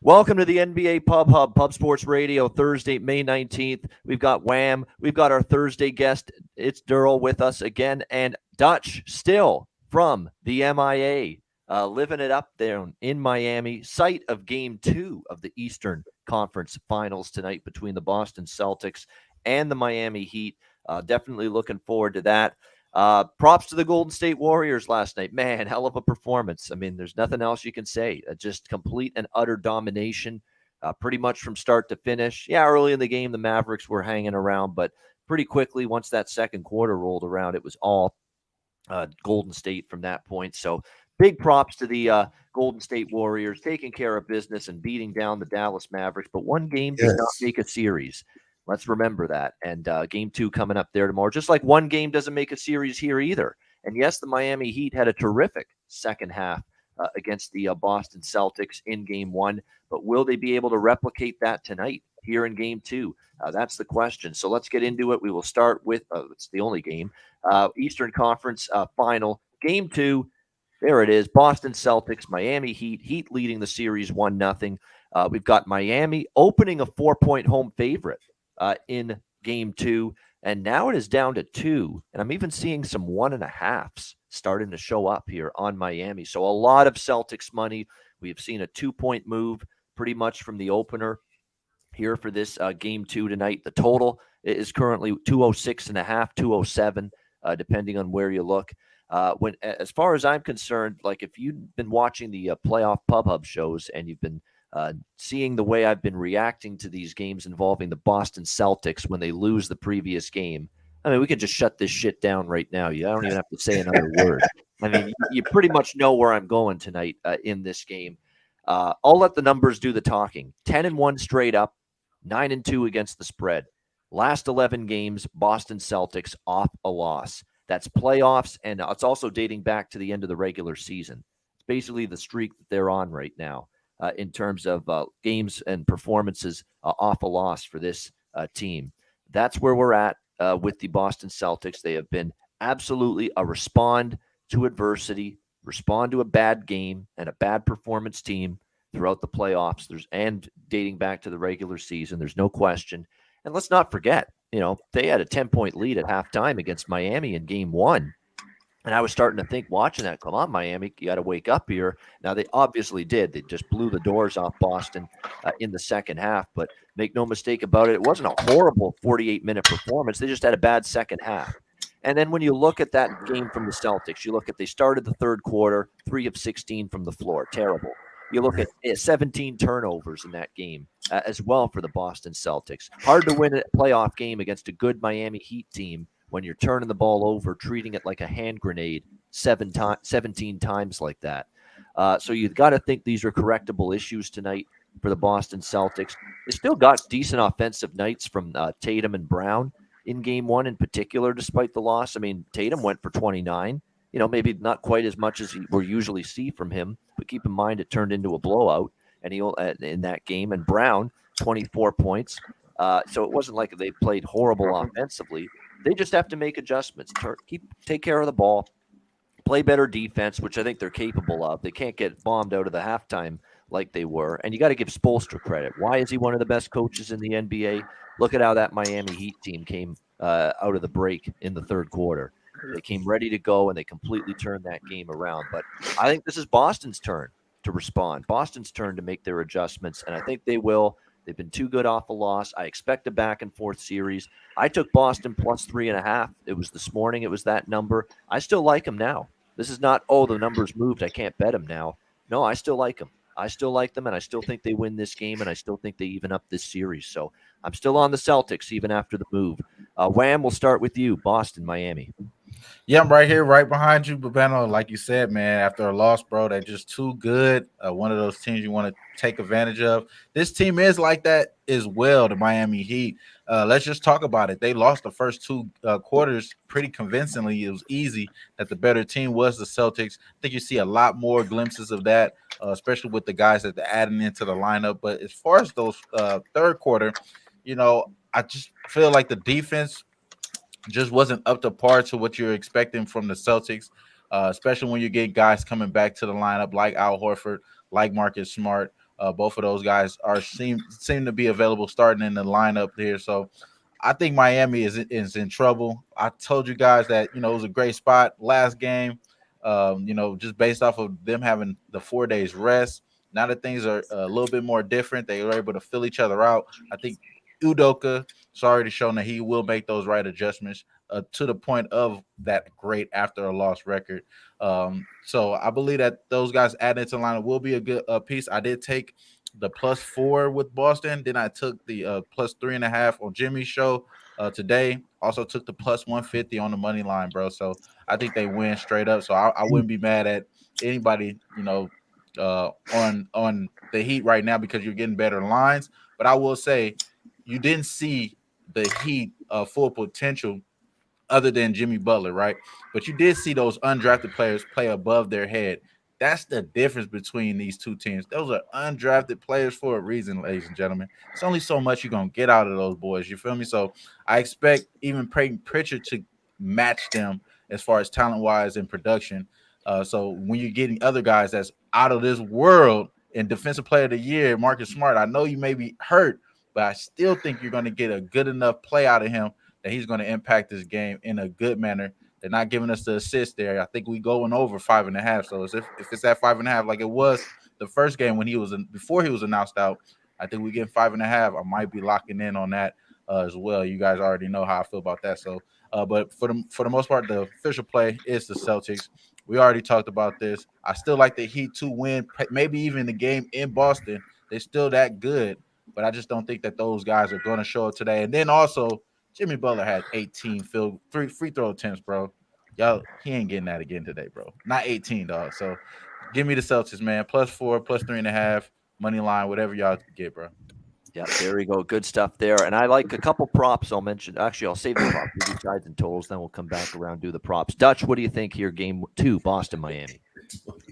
Welcome to the NBA Pub Hub, Pub Sports Radio, Thursday, May 19th. We've got Wham. We've got our Thursday guest. It's Derl with us again, and Dutch still from the MIA, living it up there in Miami, site of Game 2 of the Eastern Conference Finals tonight between the Boston Celtics and the Miami Heat. Definitely looking forward to that. Props to the Golden State Warriors last night. Man, hell of a performance. I mean, there's nothing else you can say. Just complete and utter domination, pretty much from start to finish. Yeah, early in the game, the Mavericks were hanging around, but pretty quickly, once that second quarter rolled around, it was all Golden State from that point. So big props to the Golden State Warriors taking care of business and beating down the Dallas Mavericks. But one game does not make a series. Let's remember that. And game 2 coming up there tomorrow. Just like one game doesn't make a series here either. And yes, the Miami Heat had a terrific second half against the Boston Celtics in game 1. But will they be able to replicate that tonight here in game 2? That's the question. So let's get into it. We will start with it's the only game. Eastern Conference final, game 2. There it is. Boston Celtics, Miami Heat. Heat leading the series 1-0. We've got Miami opening a 4-point home favorite in game 2, and now it is down to 2, and I'm even seeing some 1.5s starting to show up here on Miami. So a lot of Celtics money. We have seen a 2-point move pretty much from the opener here for this game 2 tonight. The total is currently 206.5, 207, depending on where you look. As far as I'm concerned, like if you've been watching the playoff Pub Hub shows and you've been seeing the way I've been reacting to these games involving the Boston Celtics when they lose the previous game, I mean, we can just shut this shit down right now. I don't even have to say another word. I mean, you pretty much know where I'm going tonight in this game. I'll let the numbers do the talking. 10-1 straight up, 9-2 against the spread. Last 11 games, Boston Celtics off a loss. That's playoffs, and it's also dating back to the end of the regular season. It's basically the streak that they're on right now. In terms of games and performances off a loss for this team. That's where we're at with the Boston Celtics. They have been absolutely a respond to adversity, respond to a bad game and a bad performance team throughout the playoffs. And dating back to the regular season, there's no question. And let's not forget, they had a 10-point lead at halftime against Miami in game 1. And I was starting to think, watching that, come on, Miami, you got to wake up here. Now, they obviously did. They just blew the doors off Boston in the second half. But make no mistake about it, it wasn't a horrible 48-minute performance. They just had a bad second half. And then when you look at that game from the Celtics, you look at they started the third quarter, 3 of 16 from the floor. Terrible. You look at 17 turnovers in that game as well for the Boston Celtics. Hard to win a playoff game against a good Miami Heat team when you're turning the ball over, treating it like a hand grenade 17 times like that. So you've got to think these are correctable issues tonight for the Boston Celtics. They still got decent offensive nights from Tatum and Brown in game 1 in particular, despite the loss. I mean, Tatum went for 29, maybe not quite as much as we usually see from him, but keep in mind it turned into a blowout and in that game. And Brown, 24 points. So it wasn't like they played horrible offensively. They just have to make adjustments, take care of the ball, play better defense, which I think they're capable of. They can't get bombed out of the halftime like they were. And you got to give Spoelstra credit. Why is he one of the best coaches in the NBA? Look at how that Miami Heat team came out of the break in the third quarter. They came ready to go, and they completely turned that game around. But I think this is Boston's turn to respond. Boston's turn to make their adjustments, and I think they will. They've been too good off a loss. I expect a back-and-forth series. I took Boston plus 3.5. It was this morning. It was that number. I still like them now. This is not, the numbers moved, I can't bet them now. No, I still like them. I still like them, and I still think they win this game, and I still think they even up this series. So I'm still on the Celtics even after the move. Wham, we'll start with you. Boston, Miami. Yeah, I'm right here, right behind you, Babano. Like you said, man, after a loss, bro, they're just too good. One of those teams you want to take advantage of. This team is like that as well, the Miami Heat. Let's just talk about it. They lost the first 2 quarters pretty convincingly. It was easy that the better team was the Celtics. I think you see a lot more glimpses of that, especially with the guys that they're adding into the lineup. But as far as those third quarter, I just feel like the defense just wasn't up to par to what you're expecting from the Celtics, especially when you get guys coming back to the lineup like Al Horford, like Marcus Smart. Both of those guys seem to be available starting in the lineup there. So I think Miami is in trouble. I told you guys that it was a great spot last game. Just based off of them having the 4 days rest. Now that things are a little bit more different, they were able to fill each other out. I think Udoka has already shown that he will make those right adjustments to the point of that great after a loss record. So I believe that those guys added to the lineup will be a good piece. I did take the +4 with Boston. Then I took the +3.5 on Jimmy's show today. Also took the +150 on the money line, bro. So I think they win straight up. So I wouldn't be mad at anybody, on the Heat right now because you're getting better lines. But I will say you didn't see the Heat full potential other than Jimmy Butler, right? But you did see those undrafted players play above their head. That's the difference between these two teams. Those are undrafted players for a reason, ladies and gentlemen. It's only so much you're going to get out of those boys. You feel me? So I expect even Peyton Pritchard to match them as far as talent wise and production. So when you're getting other guys that's out of this world and defensive player of the year, Marcus Smart, I know you may be hurt, but I still think you're going to get a good enough play out of him that he's going to impact this game in a good manner. They're not giving us the assist there. I think we going over 5.5. So if it's at 5.5, like it was the first game when before he was announced out, I think we get 5.5. I might be locking in on that as well. You guys already know how I feel about that. So, but for the most part, the official play is the Celtics. We already talked about this. I still like the Heat to win, maybe even the game in Boston. They're still that good, but I just don't think that those guys are going to show up today. And then also, Jimmy Butler had 18 free throw attempts, bro. Y'all, he ain't getting that again today, bro. Not 18, dog. So give me the Celtics, man. +4, +3.5, money line, whatever y'all get, bro. Yeah, there we go. Good stuff there. And I like a couple props I'll mention. Actually, I'll save the props. We'll do sides and totals, then we'll come back around, do the props. Dutch, what do you think here? Game 2, Boston, Miami.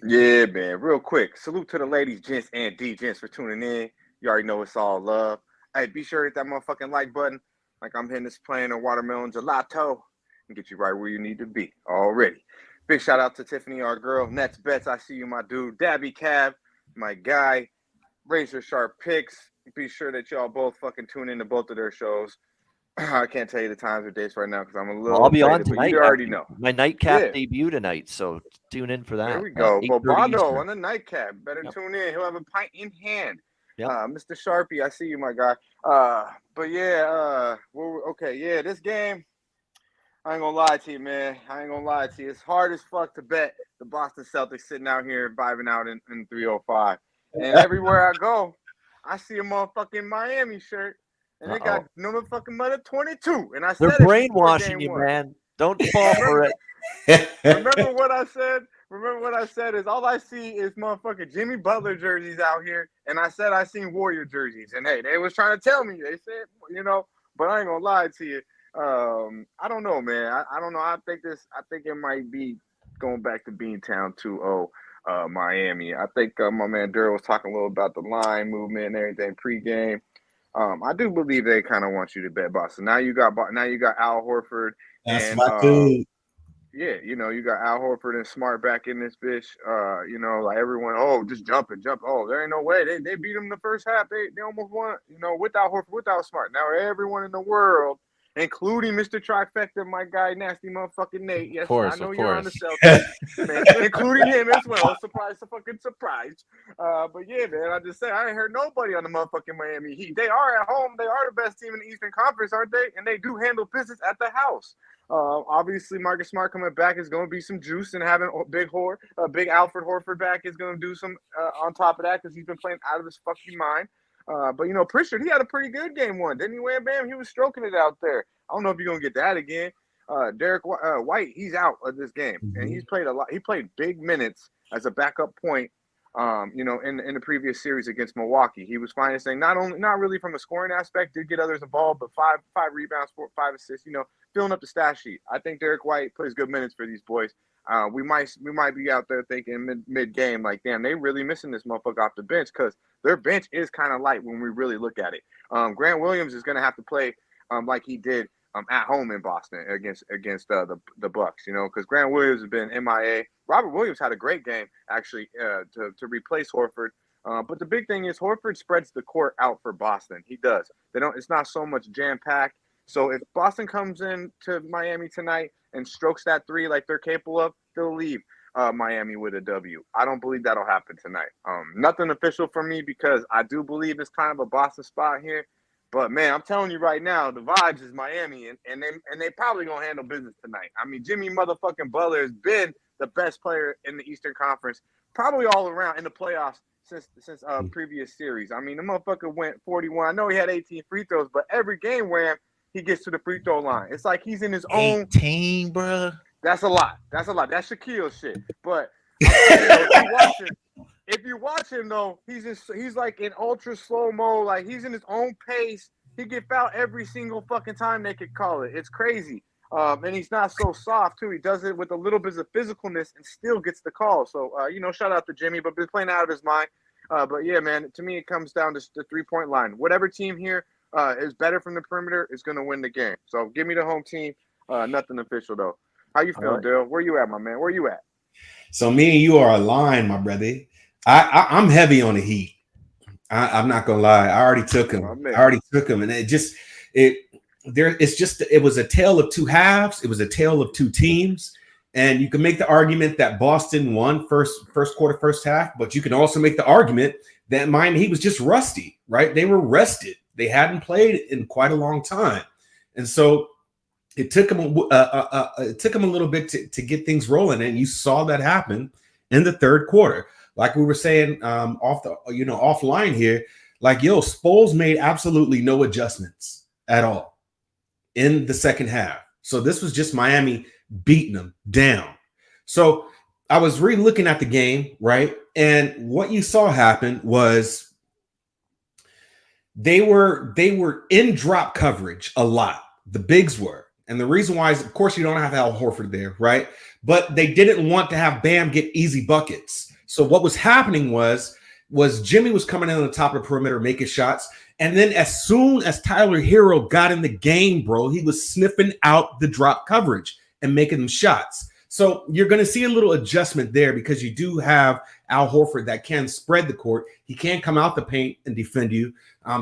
Yeah, man. Real quick. Salute to the ladies, gents, and D-gents for tuning in. You already know it's all love. Hey, be sure to hit that motherfucking like button like I'm hitting this plane of watermelon gelato and get you right where you need to be already. Big shout out to Tiffany, our girl. Nets Bets, I see you, my dude. Dabby Cab, my guy. Razor Sharp Picks. Be sure that y'all both fucking tune in to both of their shows. I can't tell you the times or dates right now because I'm a little I'll be on faded, but tonight. you already know. My nightcap Yeah. debut tonight, so tune in for that. There we go. 8:30 Bobado Eastern. on the nightcap. Better tune in. He'll have a pint in hand. Yep. Mr. Sharpie, I see you, my guy. But yeah, okay, yeah, this game, I ain't gonna lie to you, man. I ain't gonna lie to you. It's hard as fuck to bet the Boston Celtics sitting out here vibing out in 305. And everywhere I go, I see a motherfucking Miami shirt. And they got number fucking mother 22. And I said they're brainwashing you, man. Don't fall for it. Remember what I said? Remember what I said is all I see is motherfucking Jimmy Butler jerseys out here. And I said I seen Warrior jerseys. And hey, they was trying to tell me. They said, but I ain't gonna lie to you. I don't know, man. I don't know. I think it might be going back to Beantown 2-0. Miami. I think my man Derl was talking a little about the line movement and everything pregame. I do believe they kind of want you to bet Boston. Now you got Al Horford. That's and, my dude. Yeah, you got Al Horford and Smart back in this bitch. Like everyone, just jump. Oh, there ain't no way. They beat them the first half. They almost won, without Horford, without Smart. Now everyone in the world, including Mr. Trifecta, my guy, nasty motherfucking Nate. Yes, I know you're on the Celtics, man, including him as well. Surprise. But yeah, man, I just say I ain't heard nobody on the motherfucking Miami Heat. They are at home. They are the best team in the Eastern Conference, aren't they? And they do handle business at the house. Obviously, Marcus Smart coming back is going to be some juice, and having big Alfred Horford back is going to do some on top of that because he's been playing out of his fucking mind. But Pritchard, he had a pretty good game one, didn't he? Wham bam, he was stroking it out there. I don't know if you're gonna get that again. Derek White, he's out of this game, and he's played a lot. He played big minutes as a backup point. In the previous series against Milwaukee, he was fine. Saying not really from a scoring aspect, did get others involved, but five rebounds, 5 assists. Filling up the stat sheet. I think Derek White plays good minutes for these boys. We might be out there thinking mid game like, damn, they really missing this motherfucker off the bench because their bench is kind of light when we really look at it. Grant Williams is going to have to play like he did at home in Boston against the Bucks, because Grant Williams has been MIA. Robert Williams had a great game actually to replace Horford. But the big thing is Horford spreads the court out for Boston. He does. They don't. It's not so much jam packed. So if Boston comes in to Miami tonight and strokes that three like they're capable of, they'll leave Miami with a W. I don't believe that'll happen tonight. Nothing official for me because I do believe it's kind of a Boston spot here. But man, I'm telling you right now, the vibes is Miami, and they probably gonna handle business tonight. I mean, Jimmy motherfucking Butler has been the best player in the Eastern Conference, probably all around in the playoffs since previous series. I mean, the motherfucker went 41. I know he had 18 free throws, but every game where he gets to the free throw line, it's like he's in his own 18, bro. That's a lot. That's Shaquille shit. But if you watch him though, he's like in ultra slow mo, like he's in his own pace. He get fouled every single fucking time they could call it. It's crazy. And he's not so soft too. He does it with a little bit of physicalness and still gets the call. So shout out to Jimmy, but been playing out of his mind. But yeah, man, to me it comes down to the 3-point line. Whatever team here is better from the perimeter is going to win the game. So give me the home team. Nothing official though. How you feeling, Dale? Where you at, my man? Where you at? So me and you are aligned, my brother. I'm heavy on the Heat. I'm not gonna lie. I already took him. And it was a tale of two halves. It was a tale of two teams. And you can make the argument that Boston won first quarter, first half, but you can also make the argument that Miami Heat was just rusty, right? They were rested. They hadn't played in quite a long time, and so it took them a little bit to get things rolling, and you saw that happen in the third quarter. Like we were saying offline here, like Spoles made absolutely no adjustments at all in the second half. So this was just Miami beating them down. So I was re-looking at the game, right? And what you saw happen was they were in drop coverage a lot. The bigs were. And the reason why is, of course, you don't have Al Horford there, right? But they didn't want to have Bam get easy buckets. So what was happening was Jimmy was coming in on the top of the perimeter, making shots. And then as soon as Tyler Hero got in the game, bro, he was sniffing out the drop coverage and making them shots. So you're going to see a little adjustment there because you do have Al Horford that can spread the court. He can come out the paint and defend you.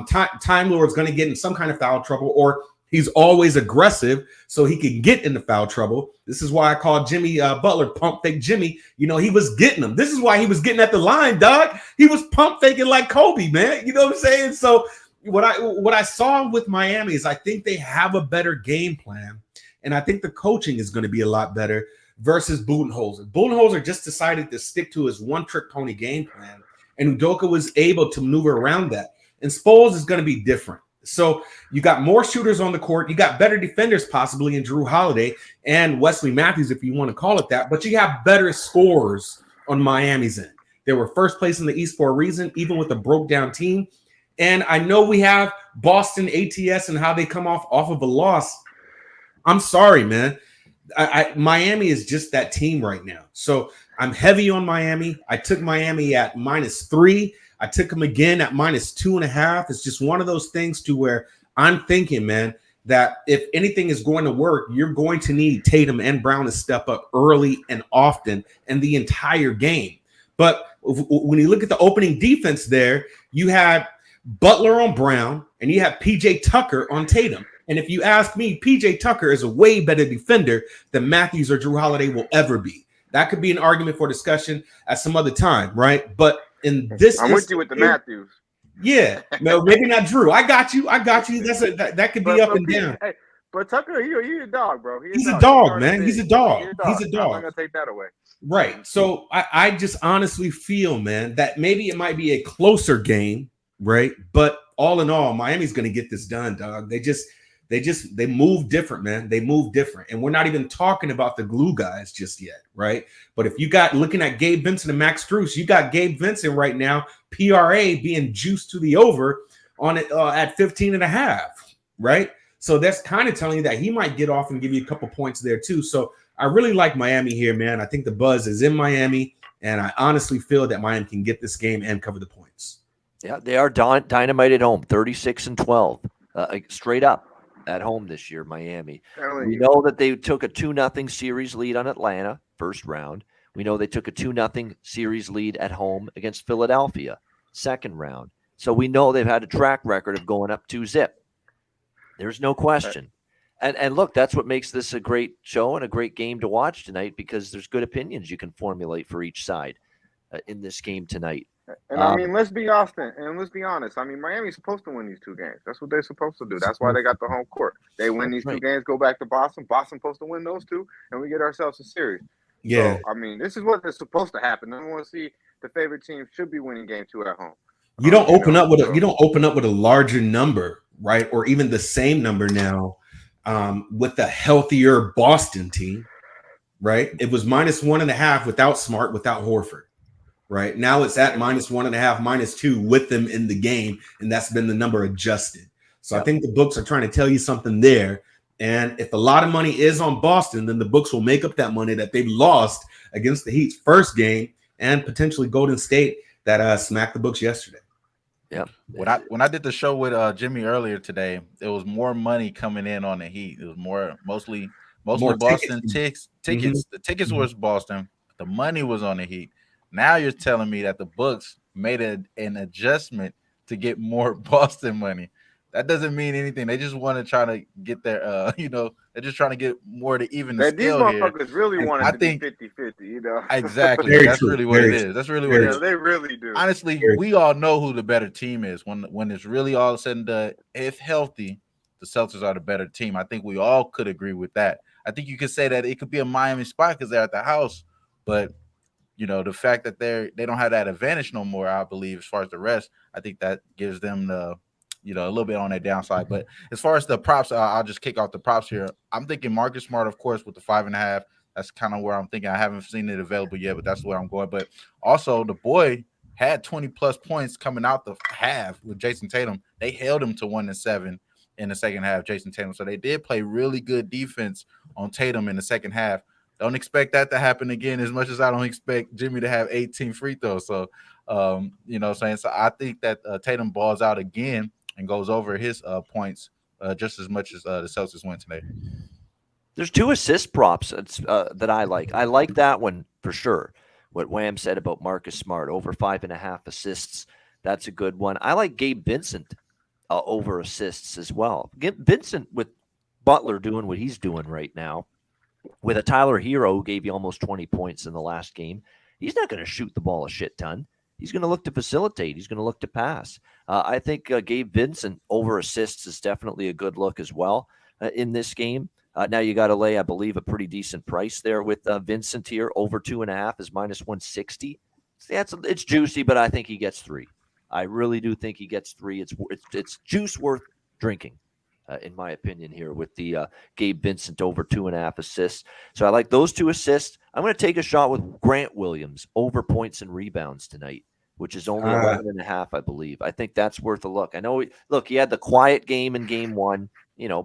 Time Lord's going to get in some kind of foul trouble, or he's always aggressive, so he can get into foul trouble. This is why I call Jimmy Butler pump fake Jimmy. He was getting them. This is why he was getting at the line, dog. He was pump faking like Kobe, man. You know what I'm saying? So what I saw with Miami is I think they have a better game plan, and I think the coaching is going to be a lot better versus Budenholzer. Budenholzer just decided to stick to his one-trick pony game plan, and Udoka was able to maneuver around that. And Spoles is going to be different. So you got more shooters on the court. You got better defenders possibly in Drew Holiday and Wesley Matthews, if you want to call it that. But you have better scorers on Miami's end. They were first place in the East for a reason, even with a broke-down team. And I know we have Boston ATS and how they come off of a loss. I'm sorry, man. Miami is just that team right now. So I'm heavy on Miami. I took Miami at -3. I took them again at -2.5. It's just one of those things to where I'm thinking, man, that if anything is going to work, you're going to need Tatum and Brown to step up early and often and the entire game. But when you look at the opening defense there, you had Butler on Brown and you have PJ Tucker on Tatum. And if you ask me, PJ Tucker is a way better defender than Matthews or Drew Holiday will ever be. That could be an argument for discussion at some other time, right? But in this, I'm with you with the Matthews. Yeah, no, maybe not Drew. I got you. That could be up and down. Hey, but Tucker, he's a dog, bro. He's a dog, man. He's a dog. He's a dog. I'm not gonna take that away. Right. So I just honestly feel, man, that maybe it might be a closer game, right? But all in all, Miami's gonna get this done, dog. They move different, man. They move different. And we're not even talking about the glue guys just yet, right? But if you got looking at Gabe Vincent and Max Strus, you got Gabe Vincent right now, PRA being juiced to the over on it at 15.5, right? So that's kind of telling you that he might get off and give you a couple points there too. So I really like Miami here, man. I think the buzz is in Miami, and I honestly feel that Miami can get this game and cover the points. Yeah, they are dynamite at home, 36-12, straight up. At home this year, Miami. We know that they took a 2-0 series lead on Atlanta, first round. We know they took a 2-0 series lead at home against Philadelphia. second round. So we know they've had a track record of going up 2-0. There's no question. And look, that's what makes this a great show and a great game to watch tonight, because there's good opinions you can formulate for each side in this game tonight. And I mean, let's be honest. I mean, Miami's supposed to win these two games. That's what they're supposed to do. That's why they got the home court. They win these two games, go back to Boston. Boston's supposed to win those two, and we get ourselves a series. Yeah. So, I mean, this is what is supposed to happen. I want to see the favorite team should be winning game 2 at home. You don't open up with a larger number, right? Or even the same number now with the healthier Boston team, right? It was -1.5 without Smart, without Horford. Right now it's at -1.5, -2 with them in the game, and that's been the number adjusted. So I think the books are trying to tell you something there. And if a lot of money is on Boston, then the books will make up that money that they lost against the Heat's first game and potentially Golden State that smacked the books yesterday. Yeah. When I did the show with Jimmy earlier today, there was more money coming in on the Heat. It was mostly Boston tickets. Mm-hmm. The tickets was Boston. The money was on the Heat. Now you're telling me that the books made an adjustment to get more Boston money. That doesn't mean anything. They just want to try to get their, they're just trying to get more to even the scale here. These motherfuckers really want it to be 50-50, you know? Exactly. That's really what it is. That's really what it is. They really do. Honestly, we all know who the better team is. When it's really all said and done, if healthy, the Celtics are the better team. I think we all could agree with that. I think you could say that it could be a Miami spot because they're at the house, but the fact that they don't have that advantage no more, I believe, as far as the rest, I think that gives them the, a little bit on their downside. But as far as the props, I'll just kick off the props here. I'm thinking Marcus Smart, of course, with the 5.5. That's kind of where I'm thinking. I haven't seen it available yet, but that's where I'm going. But also, the boy had 20-plus points coming out the half with Jason Tatum. They held him to 1-7 in the second half, Jason Tatum. So they did play really good defense on Tatum in the second half. Don't expect that to happen again, as much as I don't expect Jimmy to have 18 free throws. So, what I'm saying? So I think that Tatum balls out again and goes over his points just as much as the Celtics win today. There's 2 assist props that I like. I like that one for sure. What Wham said about Marcus Smart, over 5.5 assists. That's a good one. I like Gabe Vincent over assists as well. Vincent with Butler doing what he's doing right now, with a Tyler Hero who gave you almost 20 points in the last game, he's not going to shoot the ball a shit ton. He's going to look to facilitate. He's going to look to pass. I think Gabe Vincent over assists is definitely a good look as well in this game. Now you got to lay, I believe, a pretty decent price there with Vincent here. Over 2.5 is -160. It's juicy, but I think he gets 3. I really do think he gets 3. It's juice worth drinking. In my opinion here with the Gabe Vincent over 2.5 assists. So I like those 2 assists. I'm going to take a shot with Grant Williams over points and rebounds tonight, which is only 11.5, I believe. I think that's worth a look. I know, he had the quiet game in game 1.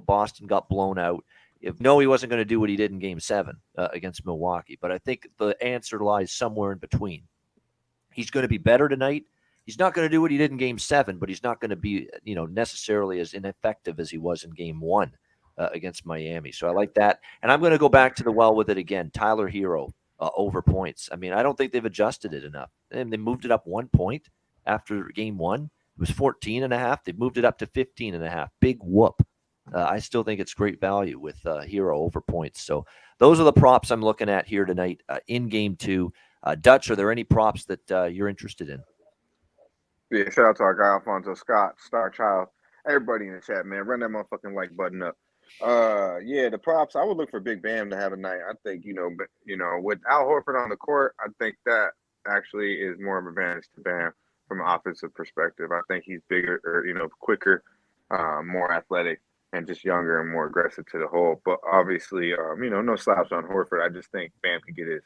Boston got blown out. He wasn't going to do what he did in game 7 against Milwaukee. But I think the answer lies somewhere in between. He's going to be better tonight. He's not going to do what he did in game 7, but he's not going to be, necessarily as ineffective as he was in game 1 against Miami. So I like that. And I'm going to go back to the well with it again. Tyler Hero over points. I mean, I don't think they've adjusted it enough. And they moved it up 1 point after game 1. It was 14.5. They moved it up to 15.5. Big whoop. I still think it's great value with Hero over points. So those are the props I'm looking at here tonight in game 2. Dutch, are there any props that you're interested in? Yeah, shout out to our guy Alfonso Scott, Star Child, everybody in the chat, man. Run that motherfucking like button up. The props. I would look for Big Bam to have a night. I think with Al Horford on the court, I think that actually is more of an advantage to Bam from an offensive perspective. I think he's bigger, or quicker, more athletic, and just younger and more aggressive to the hole. But obviously, no slaps on Horford. I just think Bam can get his.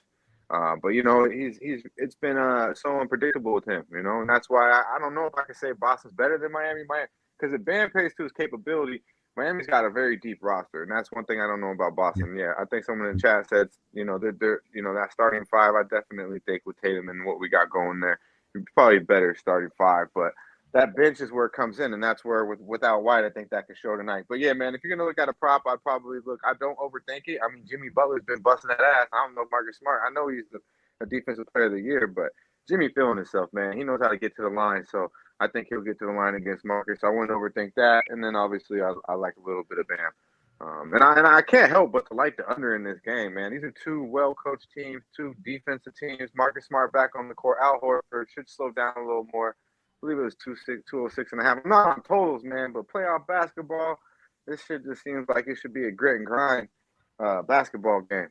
But it's been so unpredictable with him, and that's why I don't know if I can say Boston's better than Miami, because if Bam plays to his capability, Miami's got a very deep roster, and that's one thing I don't know about Boston. Yeah, I think someone in the chat said, they're that starting 5. I definitely think with Tatum and what we got going there, probably better starting 5, but that bench is where it comes in, and that's where without White, I think that could show tonight. But yeah, man, if you're gonna look at a prop, I'd probably look. I don't overthink it. I mean, Jimmy Butler's been busting that ass. I don't know Marcus Smart. I know he's the defensive player of the year, but Jimmy feeling himself, man. He knows how to get to the line, so I think he'll get to the line against Marcus. I wouldn't overthink that. And then obviously I like a little bit of Bam. And I can't help but to like the under in this game, man. These are two well-coached teams, two defensive teams. Marcus Smart back on the court. Al Horford should slow down a little more. I believe it was 206.5. I'm not on totals, man, but playoff basketball, this shit just seems like it should be a grit and grind basketball game.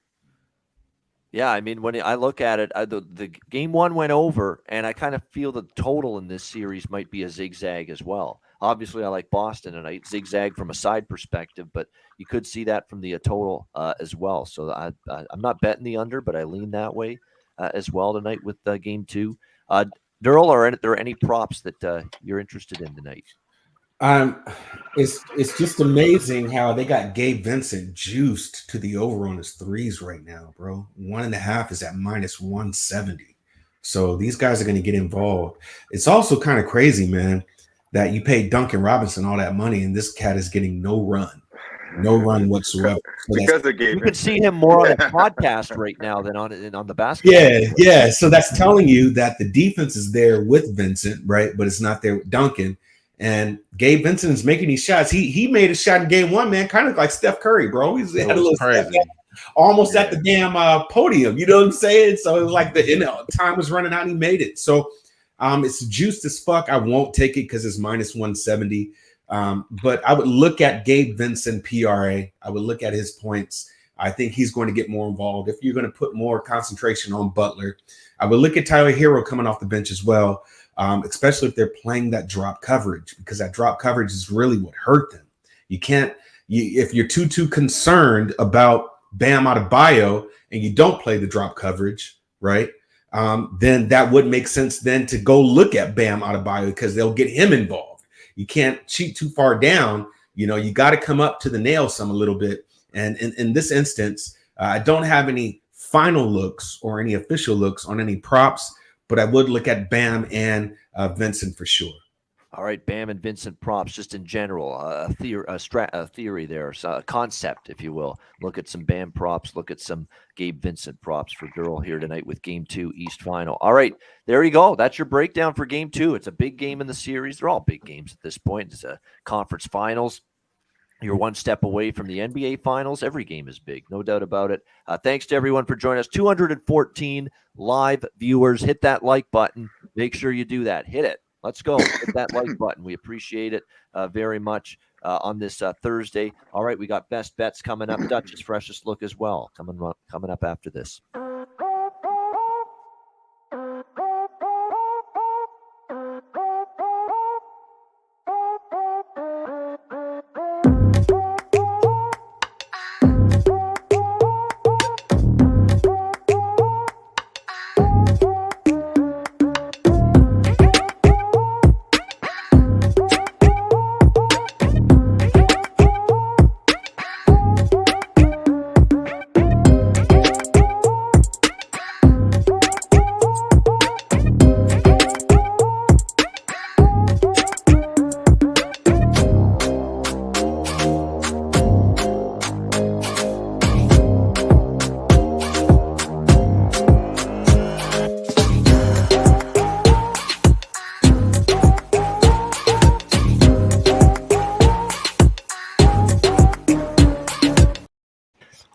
Yeah, I mean, when I look at it, the game one went over, and I kind of feel the total in this series might be a zigzag as well. Obviously, I like Boston, and I zigzag from a side perspective, but you could see that from the total as well. So I'm not betting the under, but I lean that way as well tonight with game two. Derl, are there any props that you're interested in tonight? It's just amazing how they got Gabe Vincent juiced to the over on his threes right now, bro. 1.5 is at -170. So these guys are going to get involved. It's also kind of crazy, man, that you paid Duncan Robinson all that money and this cat is getting no run whatsoever. So because of Gabe, you can see him more on a podcast right now than on the basketball. Yeah. So that's telling you that the defense is there with Vincent, right? But it's not there with Duncan. And Gabe Vincent is making these shots. He made a shot in game one, man, kind of like Steph Curry, bro. He's had a little crazy, almost at the damn podium. You know what I'm saying? So it was like time was running out and he made it. So it's juiced as fuck. I won't take it because it's -170. But I would look at Gabe Vincent PRA. I would look at his points. I think he's going to get more involved. If you're going to put more concentration on Butler, I would look at Tyler Hero coming off the bench as well. Especially if they're playing that drop coverage, because that drop coverage is really what hurt them. If you're too concerned about Bam Adebayo and you don't play the drop coverage, right? Then that would make sense then to go look at Bam Adebayo because they'll get him involved. You can't cheat too far down. You got to come up to the nail some a little bit. And in this instance, I don't have any final looks or any official looks on any props, but I would look at Bam and Vincent for sure. All right, Bam and Vincent props, just in general, a theory there, a concept, if you will. Look at some Bam props, look at some Gabe Vincent props for Derl here tonight with Game 2 East Final. All right, there you go. That's your breakdown for Game 2. It's a big game in the series. They're all big games at this point. It's a conference finals. You're one step away from the NBA Finals. Every game is big, no doubt about it. Thanks to everyone for joining us. 214 live viewers. Hit that like button. Make sure you do that. Hit it. Let's go. Hit that like button. We appreciate it very much on this Thursday. All right, we got best bets coming up. Dutch's freshest look as well coming up after this.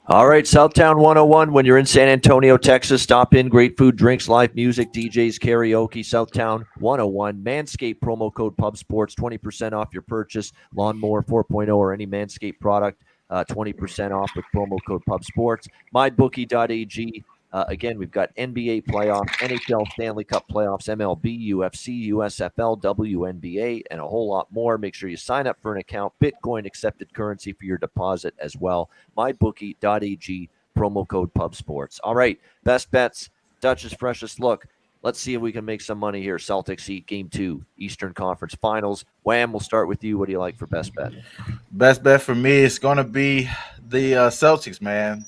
All right, Southtown 101. When you're in San Antonio, Texas, stop in. Great food, drinks, live music, DJs, karaoke. Southtown 101. Manscaped promo code PubSports, 20% off your purchase. Lawnmower 4.0 or any Manscaped product, 20% off with promo code PubSports. MyBookie.ag. Again, we've got NBA playoffs, NHL Stanley Cup playoffs, MLB, UFC, USFL, WNBA, and a whole lot more. Make sure you sign up for an account. Bitcoin accepted currency for your deposit as well. MyBookie.ag, promo code PubSports. All right, best bets, Dutch's freshest look. Let's see if we can make some money here. Celtics Heat, Game 2, Eastern Conference Finals. Wham, we'll start with you. What do you like for best bet? Best bet for me is going to be the Celtics, man.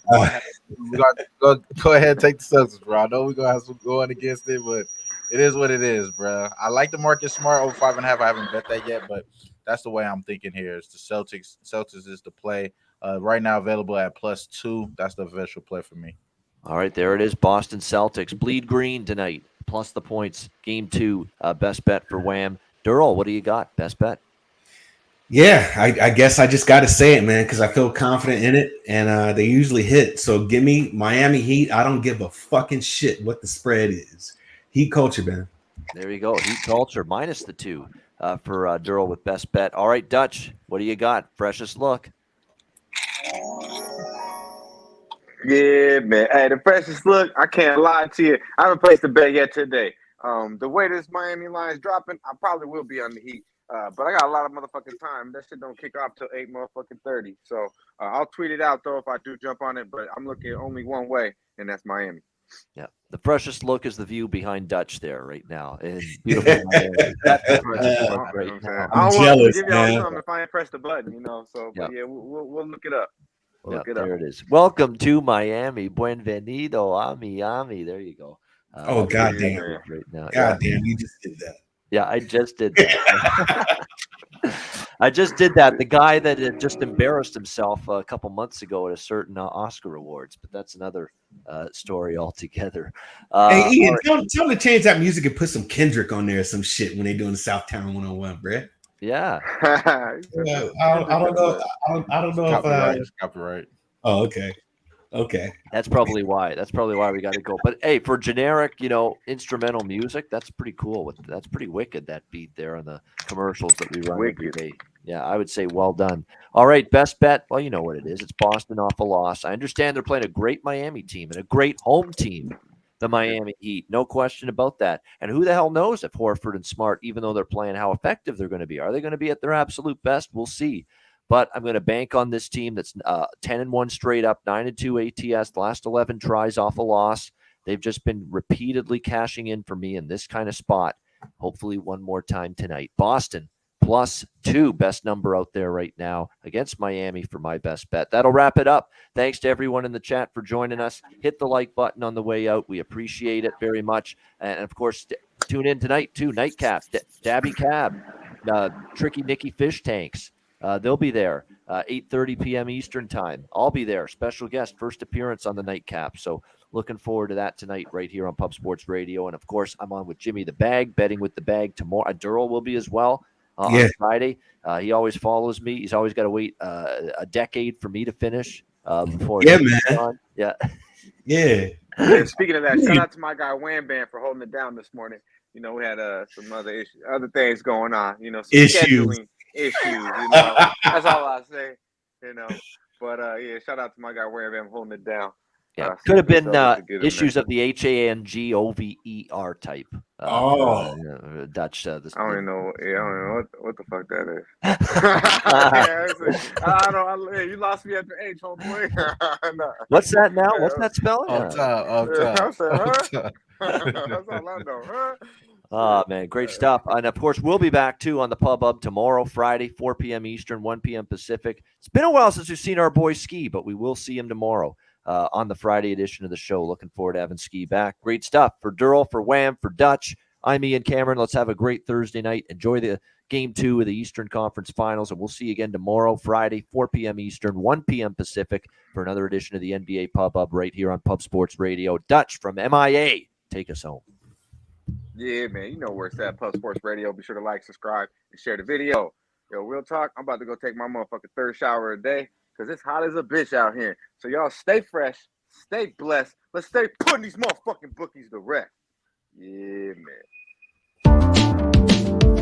We got go ahead and take the Celtics, bro. I know we're going to have some going against it, but it is what it is, bro. I like the Marcus Smart over 5.5. I haven't bet that yet, but that's the way I'm thinking here. It's the Celtics. Celtics is the play. Right now available at +2. That's the official play for me. All right, there it is. Boston Celtics bleed green tonight, plus the points. Game 2, best bet for Wham. Derl, what do you got? Best bet. Yeah, I guess I just got to say it, man, because I feel confident in it, and they usually hit. So give me Miami Heat. I don't give a fucking shit what the spread is. Heat culture, man. There you go. Heat culture minus the 2 for Derl with best bet. All right, Dutch, what do you got? Freshest look. Yeah, man. Hey, the freshest look, I can't lie to you. I haven't placed a bet yet today. The way this Miami line is dropping, I probably will be on the Heat. But I got a lot of motherfucking time. That shit don't kick off till 8 motherfucking 30. So I'll tweet it out though if I do jump on it. But I'm looking only one way, and that's Miami. Yeah, the freshest look is the view behind Dutch there right now. In beautiful Miami. That's the freshest look right now. I don't want to give y'all something if I ain't press the button, So, but yeah, we'll look it up. There it is. Welcome to Miami. Buenvenido a Miami. There you go. Goddamn. Right now. Goddamn, you just did that. Yeah, I just did that. I just did that. The guy that had just embarrassed himself a couple months ago at a certain Oscar Awards, but that's another story altogether. Hey, Ian, tell them to change that music and put some Kendrick on there or some shit when they're doing the Southtown 101, bruh. Yeah. I don't know. I don't know if copyright. Oh, okay. That's probably why. We got to go. But hey, for generic, instrumental music, that's pretty cool. That's pretty wicked. That beat there on the commercials that we run every day. Yeah, I would say well done. All right, best bet. Well, you know what it is. It's Boston off a loss. I understand they're playing a great Miami team and a great home team, the Miami Heat. No question about that. And who the hell knows if Horford and Smart, even though they're playing, how effective they're going to be. Are they going to be at their absolute best? We'll see. But I'm going to bank on this team that's 10-1 straight up, 9-2 ATS, the last 11 tries off a loss. They've just been repeatedly cashing in for me in this kind of spot. Hopefully one more time tonight. Boston +2, best number out there right now against Miami for my best bet. That'll wrap it up. Thanks to everyone in the chat for joining us. Hit the like button on the way out. We appreciate it very much. And of course, tune in tonight too. Nightcap, Dabby Cab, Tricky Nicky Fish Tanks. They'll be there, 8:30 p.m. Eastern time. I'll be there. Special guest, first appearance on the Nightcap. So looking forward to that tonight right here on Pub Sports Radio. And, of course, I'm on with Jimmy the Bag, betting with the Bag tomorrow. Derl will be as well on Friday. He always follows me. He's always got to wait a decade for me to finish before man. On. Yeah. Yeah. And speaking of that, shout out to my guy Wham Band for holding it down this morning. We had some other things going on, some scheduling issues, that's all I say, but shout out to my guy Wham Bam holding it down. Yeah, could have been issues of the HANGOVER type. Dutch. I don't even know. I don't know what the fuck that is. I don't. You lost me at the H, homeboy. No. What's that now? What's that spelling? That's all I know. Oh, man, great stuff. And, of course, we'll be back, too, on the Pub Up tomorrow, Friday, 4 p.m. Eastern, 1 p.m. Pacific. It's been a while since we've seen our boy Ski, but we will see him tomorrow on the Friday edition of the show. Looking forward to having Ski back. Great stuff. For Derl, for Wham, for Dutch, I'm Ian Cameron. Let's have a great Thursday night. Enjoy the Game 2 of the Eastern Conference Finals, and we'll see you again tomorrow, Friday, 4 p.m. Eastern, 1 p.m. Pacific, for another edition of the NBA Pub Up right here on Pub Sports Radio. Dutch from MIA, take us home. Yeah, man, you know where it's at, Pub Sports Radio. Be sure to like, subscribe, and share the video. Yo, real talk, I'm about to go take my motherfucking third shower a day because it's hot as a bitch out here. So y'all stay fresh, stay blessed. Let's stay putting these motherfucking bookies to rest. Yeah, man.